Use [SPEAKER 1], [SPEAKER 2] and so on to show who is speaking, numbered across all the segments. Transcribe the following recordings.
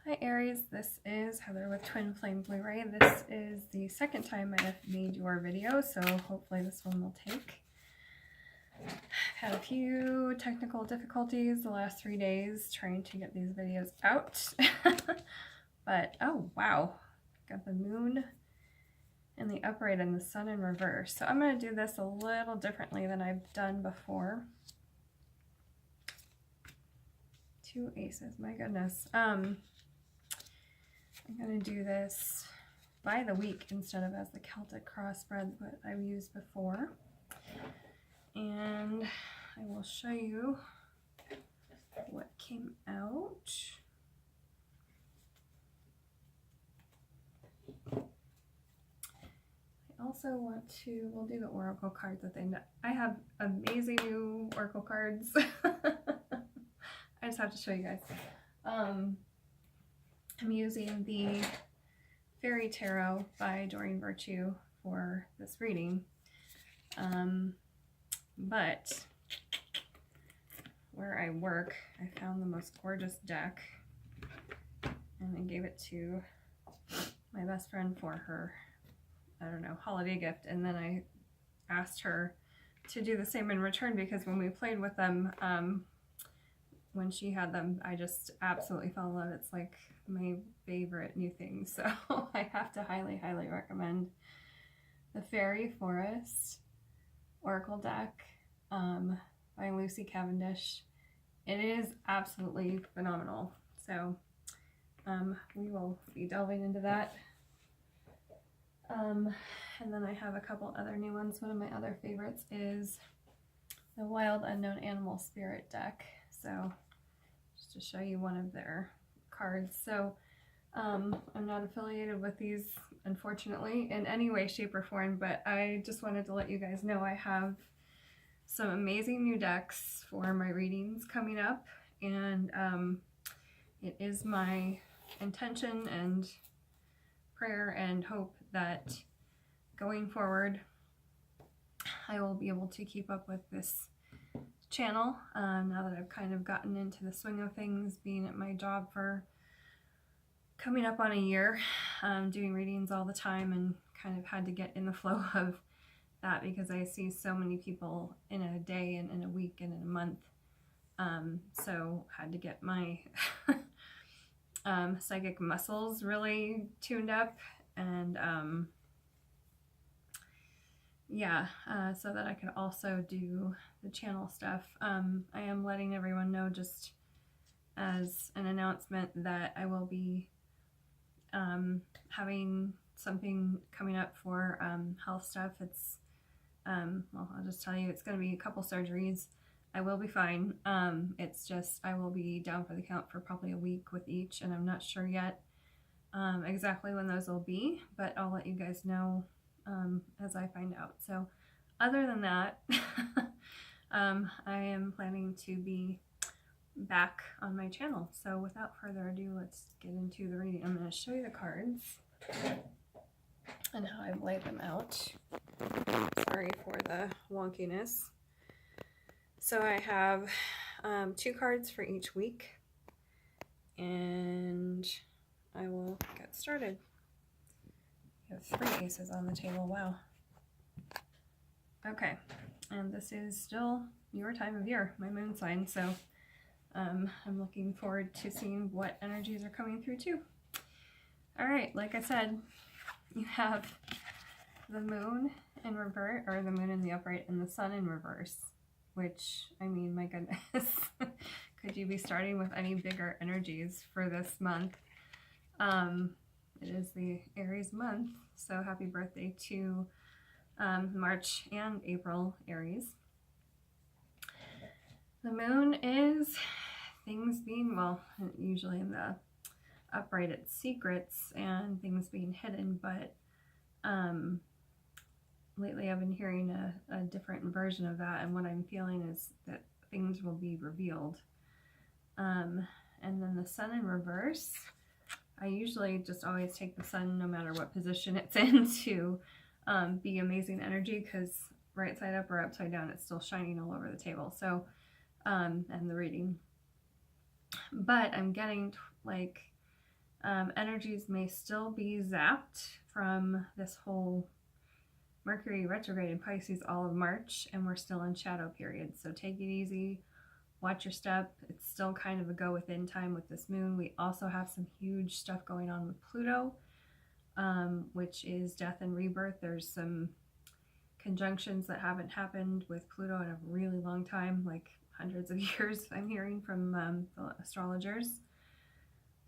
[SPEAKER 1] Hi Aries, this is Heather with Twin Flame Blu-ray. This is the second time I have made your video, so hopefully this one will take. I've had a few technical difficulties the last 3 days trying to get these videos out. But, oh wow, got the moon in the upright and the sun in reverse. So I'm going to do this a little differently than I've done before. 2 aces, my goodness. I'm going to do this by the week instead of as the Celtic cross spread that I've used before. And I will show you what came out. I also want to, we'll do the oracle cards at the end. I have amazing new oracle cards. I just have to show you guys. I'm using the Fairy Tarot by Doreen Virtue for this reading. But where I work, I found the most gorgeous deck and I gave it to my best friend for her, I don't know, holiday gift. And then I asked her to do the same in return because when we played with them, when she had them, I just absolutely fell in love. It's like my favorite new thing. So I have to highly, highly recommend the Fairy Forest Oracle deck by Lucy Cavendish. It is absolutely phenomenal. So we will be delving into that. And then I have a couple other new ones. One of my other favorites is the Wild Unknown Animal Spirit deck. So just to show you one of their cards. So I'm not affiliated with these, unfortunately, in any way, shape, or form, but I just wanted to let you guys know I have some amazing new decks for my readings coming up, and it is my intention and prayer and hope that going forward I will be able to keep up with this channel now that I've kind of gotten into the swing of things, being at my job for coming up on a year, doing readings all the time, and kind of had to get in the flow of that because I see so many people in a day and in a week and in a month. So had to get my psychic muscles really tuned up, and yeah, so that I could also do the channel stuff. I am letting everyone know, just as an announcement, that I will be having something coming up for health stuff. It's well, I'll just tell you, it's going to be a couple surgeries. I will be fine. It's just I will be down for the count for probably a week with each, and I'm not sure yet exactly when those will be, but I'll let you guys know as I find out. So other than that, I am planning to be back on my channel. So without further ado, let's get into the reading. I'm going to show you the cards and how I've laid them out. Sorry for the wonkiness. So I have 2 cards for each week, and I will get started. You have 3 aces on the table. Wow. Okay, and this is still your time of year, my moon sign, so I'm looking forward to seeing what energies are coming through too. Alright, like I said, you have the moon in reverse, or the moon in the upright, and the sun in reverse, which, I mean, my goodness, could you be starting with any bigger energies for this month? It is the Aries month, so happy birthday to March and April Aries. The moon is things being, well, usually in the upright it's secrets and things being hidden, but lately I've been hearing a different version of that, and what I'm feeling is that things will be revealed. And then the sun in reverse, I usually just always take the sun no matter what position it's in to be amazing energy, because right side up or upside down it's still shining all over the table, so and the reading. But I'm getting like Energies may still be zapped from this whole Mercury retrograde in Pisces all of March, and we're still in shadow period. So take it easy, watch your step. It's still kind of a go within time with this moon. We also have some huge stuff going on with Pluto, which is death and rebirth. There's some conjunctions that haven't happened with Pluto in a really long time, like hundreds of years, I'm hearing from the astrologers.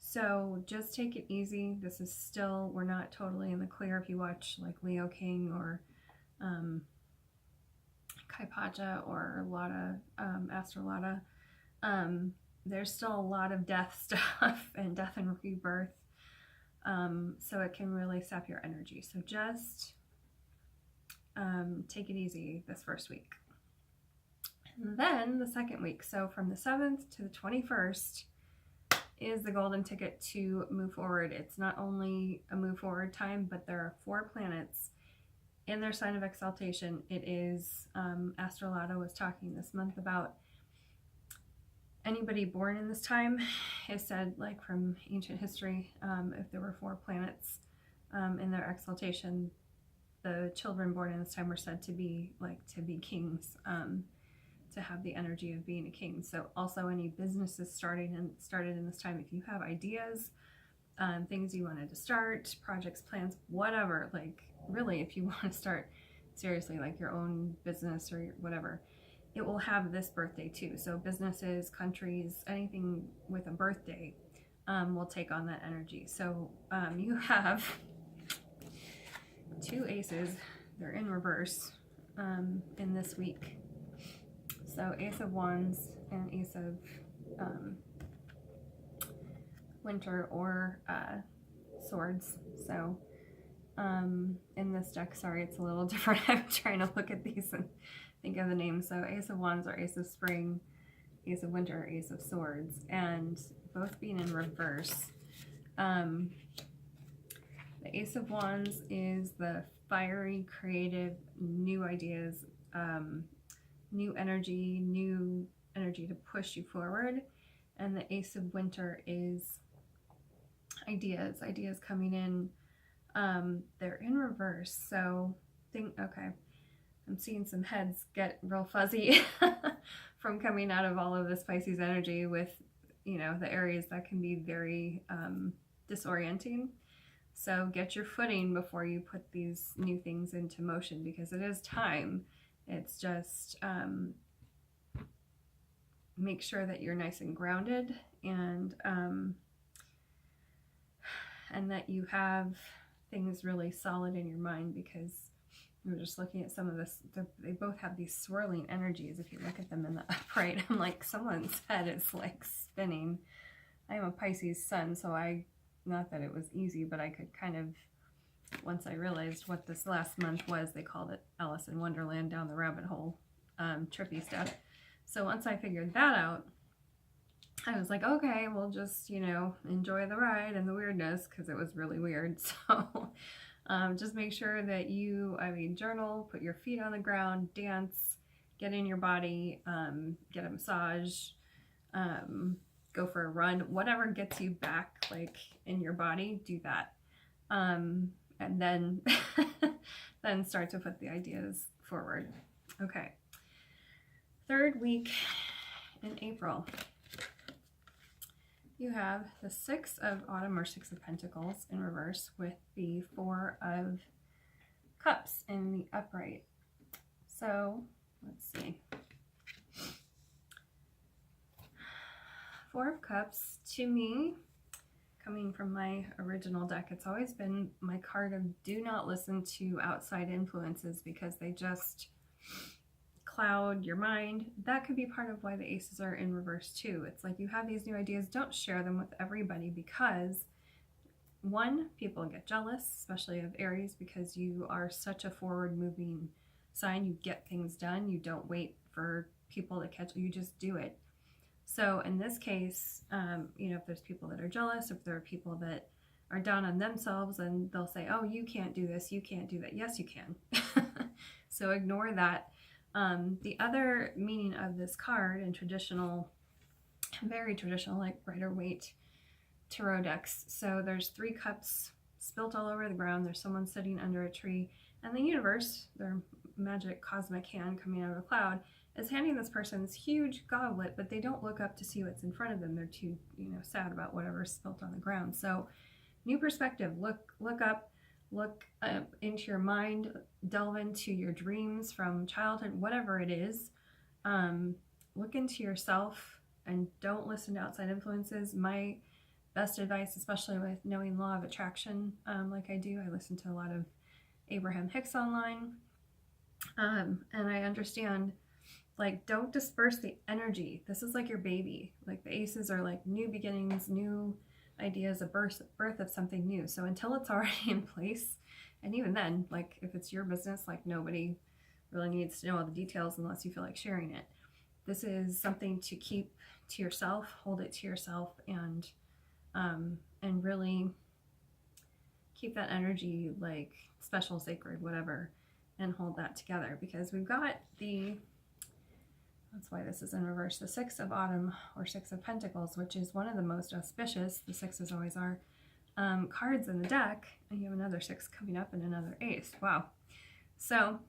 [SPEAKER 1] So just take it easy. This is still, we're not totally in the clear. If you watch like Leo King or Kaipacha or Lada, Astrolata, there's still a lot of death stuff and death and rebirth. So it can really sap your energy. So just take it easy this first week. And then the second week, so from the 7th to the 21st, is the golden ticket to move forward. It's not only a move forward time, but there are 4 planets in their sign of exaltation. It is, Astrolata was talking this month about anybody born in this time is said, like from ancient history, if there were 4 planets in their exaltation, the children born in this time were said to be kings, to have the energy of being a king. So also any businesses started in this time, if you have ideas, things you wanted to start, projects, plans, whatever, like really if you want to start seriously like your own business or whatever, it will have this birthday too. So businesses, countries, anything with a birthday will take on that energy. So you have 2 aces, they're in reverse in this week. So Ace of Wands and Ace of Winter or Swords. So in this deck, sorry, it's a little different. I'm trying to look at these and think of the names. So Ace of Wands or Ace of Spring, Ace of Winter or Ace of Swords, and both being in reverse. The Ace of Wands is the fiery, creative, new ideas, new energy to push you forward. And the Ace of Winter is ideas coming in. They're in reverse, so okay, I'm seeing some heads get real fuzzy from coming out of all of this Pisces energy with, you know, the Aries. That can be very disorienting. So get your footing before you put these new things into motion, because it is time. It's just make sure that you're nice and grounded, and that you have things really solid in your mind, because we were just looking at some of this. They both have these swirling energies. If you look at them in the upright, I'm like, someone's head is like spinning. I am a Pisces sun, so not that it was easy, but I could kind of, once I realized what this last month was, they called it Alice in Wonderland, down the rabbit hole, trippy stuff. So once I figured that out, I was like, okay, we'll just, you know, enjoy the ride and the weirdness, because it was really weird. So just make sure that you, journal, put your feet on the ground, dance, get in your body, get a massage, go for a run, whatever gets you back like in your body, do that. And then then start to put the ideas forward. Okay. 3rd week in April, you have the 6 of Autumn or 6 of Pentacles in reverse with the 4 of Cups in the upright. So let's see. 4 of Cups, to me, coming from my original deck, it's always been my card of do not listen to outside influences, because they just cloud your mind. That could be part of why the aces are in reverse too. It's like you have these new ideas, don't share them with everybody, because 1, people get jealous, especially of Aries, because you are such a forward moving sign. You get things done. You don't wait for people to catch you, just do it. So in this case, you know, if there's people that are jealous, if there are people that are down on themselves, and they'll say, oh, you can't do this, you can't do that. Yes, you can. So ignore that. The other meaning of this card in traditional, very traditional, like Rider-Waite tarot decks. So there's 3 cups spilt all over the ground. There's someone sitting under a tree, and the universe, their magic cosmic hand coming out of a cloud, is handing this person this huge goblet, but they don't look up to see what's in front of them. They're too, sad about whatever's spilt on the ground. So new perspective. Look up, look into your mind, delve into your dreams from childhood, whatever it is. Look into yourself and don't listen to outside influences. My best advice, especially with knowing law of attraction, like I do, I listen to a lot of Abraham Hicks online, and I understand, like, don't disperse the energy. This is like your baby. Like, the aces are like new beginnings, new ideas, a birth of something new. So until it's already in place, and even then, like, if it's your business, like, nobody really needs to know all the details unless you feel like sharing it. This is something to keep to yourself, hold it to yourself, and really keep that energy, like, special, sacred, whatever, and hold that together, because we've got that's why this is in reverse, the 6 of Autumn, or 6 of Pentacles, which is one of the most auspicious, the 6s always are, cards in the deck, and you have another 6 coming up and another ace. Wow. So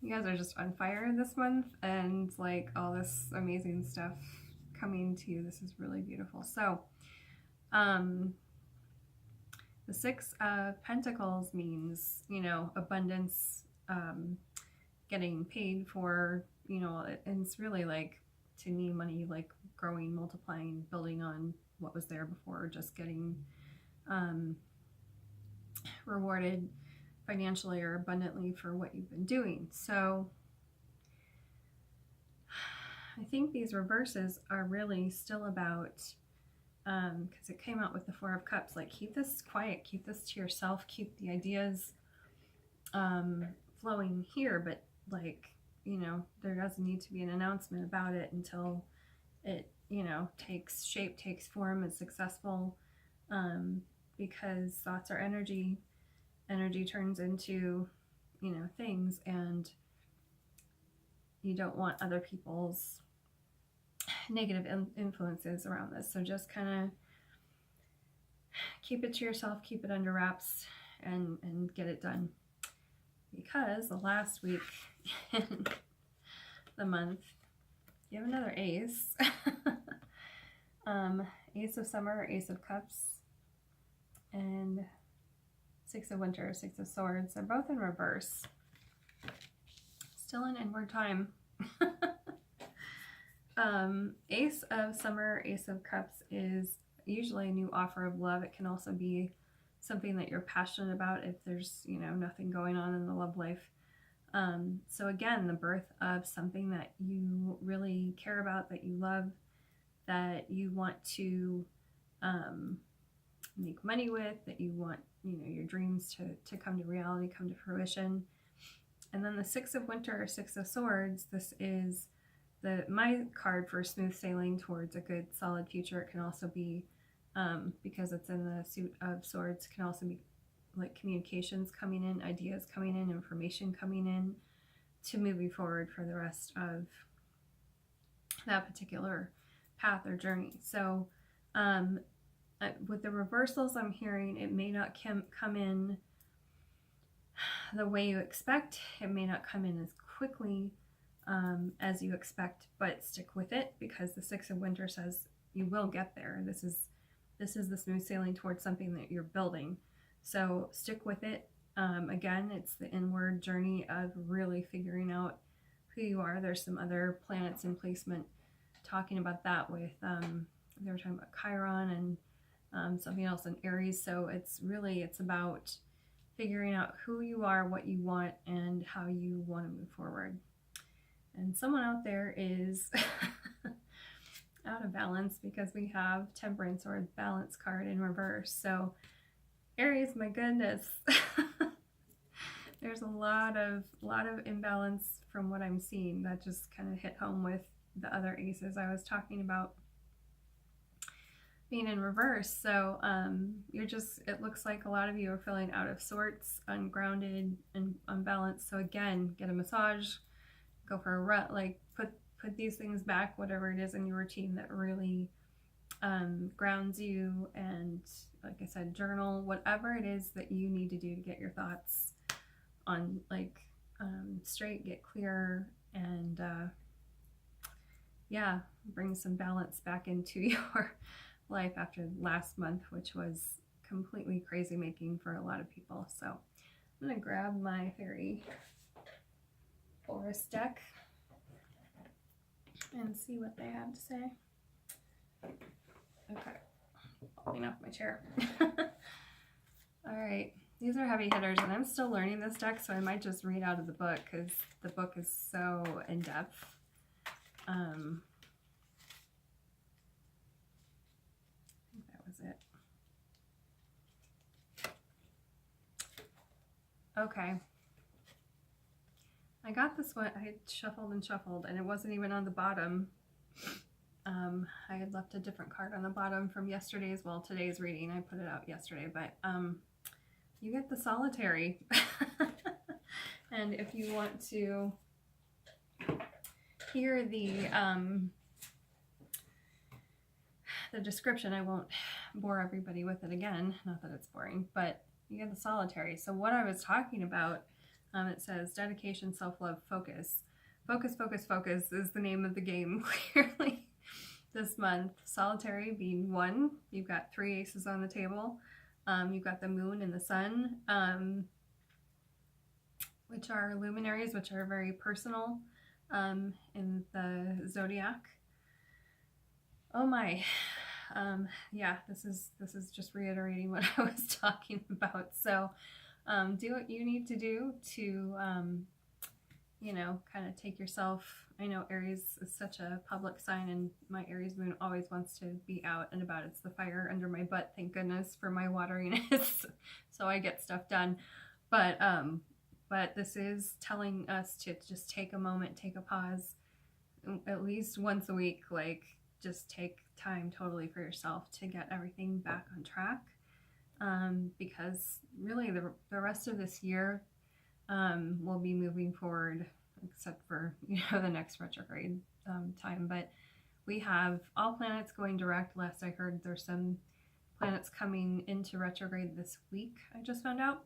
[SPEAKER 1] you guys are just on fire this month, and like all this amazing stuff coming to you. This is really beautiful. So the 6 of Pentacles means, abundance, getting paid for, and it's really, like, to me, money, like, growing, multiplying, building on what was there before, just getting rewarded financially or abundantly for what you've been doing. So I think these reverses are really still about, because it came out with the 4 of Cups, like, keep this quiet, keep this to yourself, keep the ideas flowing here, but, like, there doesn't need to be an announcement about it until it, takes shape, takes form, is successful, because thoughts are energy. Energy turns into, things, and you don't want other people's negative influences around this. So just kind of keep it to yourself, keep it under wraps, and get it done. Because the last week in the month, you have another ace. Ace of Summer, Ace of Cups, and 6 of Winter, 6 of Swords. They're both in reverse. Still in inward time. Ace of Summer, Ace of Cups is usually a new offer of love. It can also be something that you're passionate about if there's, nothing going on in the love life. So again, the birth of something that you really care about, that you love, that you want to make money with, that you want, your dreams to come to reality, come to fruition. And then the 6 of Winter, or 6 of Swords, this is my card for smooth sailing towards a good, solid future. It can also be, because it's in the suit of Swords, can also be like communications coming in, ideas coming in, information coming in to move you forward for the rest of that particular path or journey. So with the reversals I'm hearing, it may not come in the way you expect. It may not come in as quickly as you expect, but stick with it, because the 6 of Winter says you will get there. This is the smooth sailing towards something that you're building. So stick with it. Again, it's the inward journey of really figuring out who you are. There's some other planets in placement talking about that with, they were talking about Chiron and something else in Aries. So it's about figuring out who you are, what you want, and how you want to move forward. And someone out there is out of balance, because we have Temperance, or balance card, in reverse. So Aries, my goodness, there's a lot of imbalance from what I'm seeing. That just kind of hit home with the other aces I was talking about being in reverse. So it looks like a lot of you are feeling out of sorts, ungrounded, and unbalanced. So again, get a massage, go for a run, like put these things back, whatever it is in your routine that really grounds you, and like I said, journal, whatever it is that you need to do to get your thoughts on like straight, get clear, and yeah, bring some balance back into your life after last month, which was completely crazy making for a lot of people. So I'm gonna grab my fairy forest deck and see what they have to say. Okay, falling off my chair. All right, these are heavy hitters, and I'm still learning this deck, so I might just read out of the book because the book is so in-depth. I think that was it. Okay. I got this one, I shuffled and shuffled, and it wasn't even on the bottom. I had left a different card on the bottom from yesterday's, well, today's reading. I put it out yesterday, but you get the solitary. And if you want to hear the description, I won't bore everybody with it again, not that it's boring, but you get the solitary. So what I was talking about, it says dedication, self-love, focus. Focus, focus, focus is the name of the game, clearly, this month. Solitary being one. You've got 3 aces on the table. You've got the moon and the sun, which are luminaries, which are very personal in the zodiac. Oh my. Yeah, this is just reiterating what I was talking about. So do what you need to do to, you know, kind of take yourself. I know Aries is such a public sign, and my Aries moon always wants to be out and about. It's the fire under my butt, thank goodness for my wateriness, so I get stuff done. But this is telling us to just take a moment, take a pause, at least once a week, like just take time totally for yourself to get everything back on track. Because really the rest of this year we'll be moving forward, except for, you know, the next retrograde time. But we have all planets going direct. Last I heard, there's some planets coming into retrograde this week, I just found out.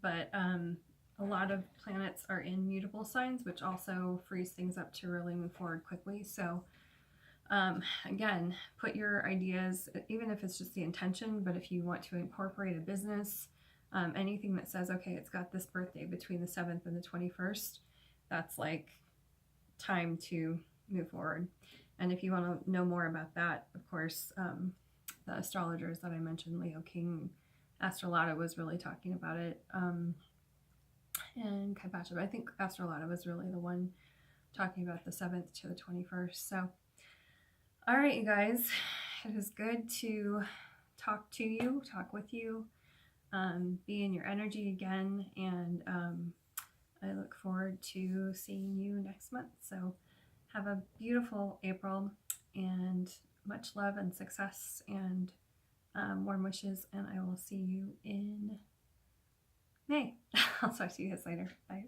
[SPEAKER 1] But a lot of planets are in mutable signs, which also frees things up to really move forward quickly. So again, put your ideas, even if it's just the intention, but if you want to incorporate a business, anything that says, okay, it's got this birthday between the 7th and the 21st, that's like time to move forward. And if you want to know more about that, of course, the astrologers that I mentioned, Leo King, Astrolata was really talking about it, and Kai Pacha, but I think Astrolata was really the one talking about the 7th to the 21st. So all right, you guys, it is good to talk to you, talk with you, be in your energy again, and I look forward to seeing you next month. So have a beautiful April, and much love and success, and warm wishes, and I will see you in May. I'll talk to you guys later. Bye.